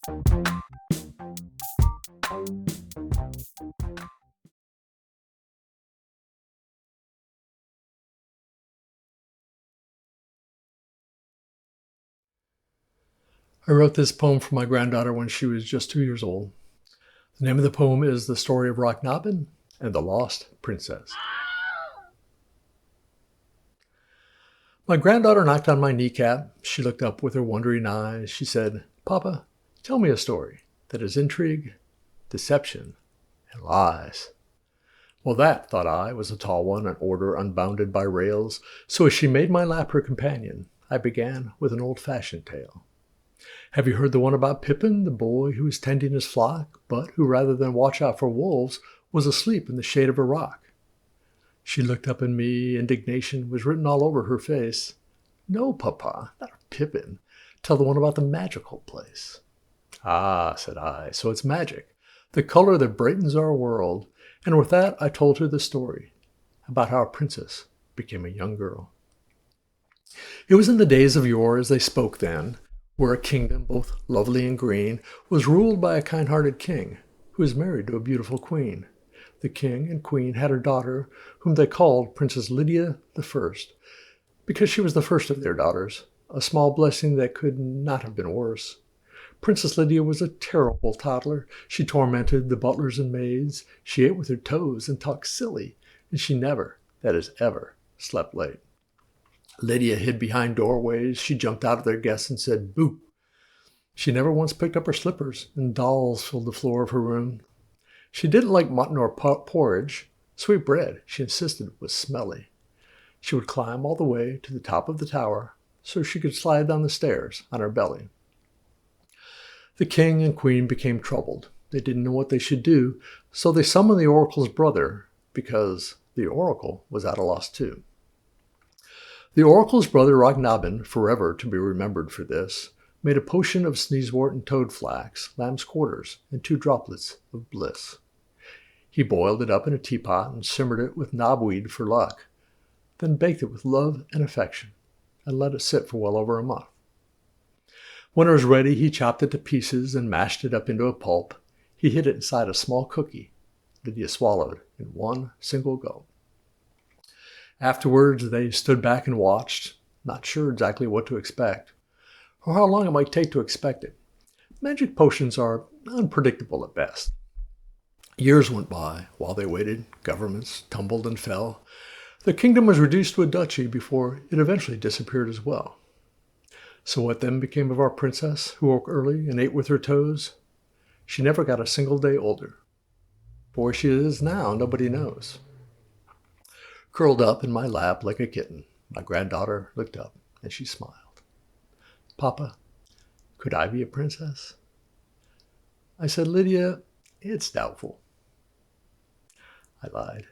I wrote this poem for my granddaughter when she was just 2 years old. The name of the poem is The Story of Nobbin and the Lost Princess. My granddaughter knocked on my kneecap. She looked up with her wondering eyes. She said, "Papa, tell me a story that is intrigue, deception, and lies." Well, that, thought I, was a tall one, an order unbounded by rails. So as she made my lap her companion, I began with an old-fashioned tale. Have you heard the one about Pippin, the boy who was tending his flock, but who, rather than watch out for wolves, was asleep in the shade of a rock? She looked up at me. Indignation was written all over her face. "No, Papa, not Pippin. Tell the one about the magical place." "Ah," said I, "so it's magic, the color that brightens our world." And with that, I told her the story about how a princess became a young girl. It was in the days of yore, as they spoke then, where a kingdom, both lovely and green, was ruled by a kind-hearted king who was married to a beautiful queen. The king and queen had a daughter whom they called Princess Lydia the First, because she was the first of their daughters, a small blessing that could not have been worse. Princess Lydia was a terrible toddler. She tormented the butlers and maids. She ate with her toes and talked silly, and she never, that is ever, slept late. Lydia hid behind doorways. She jumped out at their guests and said, "Boo." She never once picked up her slippers, and dolls filled the floor of her room. She didn't like mutton or porridge. Sweet bread, she insisted, was smelly. She would climb all the way to the top of the tower so she could slide down the stairs on her belly. The king and queen became troubled. They didn't know what they should do, so they summoned the oracle's brother, because the oracle was at a loss too. The oracle's brother, Nobbin, forever to be remembered for this, made a potion of sneezewort and toad flax, lamb's quarters, and 2 droplets of bliss. He boiled it up in a teapot and simmered it with knobweed for luck, then baked it with love and affection, and let it sit for well over a month. When it was ready, he chopped it to pieces and mashed it up into a pulp. He hid it inside a small cookie Lydia swallowed in one single gulp. Afterwards, they stood back and watched, not sure exactly what to expect, or how long it might take to expect it. Magic potions are unpredictable at best. Years went by. While they waited, governments tumbled and fell. The kingdom was reduced to a duchy before it eventually disappeared as well. So what then became of our princess, who woke early and ate with her toes? She never got a single day older. But where she is now, nobody knows. Curled up in my lap like a kitten, my granddaughter looked up and she smiled. "Papa, could I be a princess?" I said, "Lydia, it's doubtful." I lied.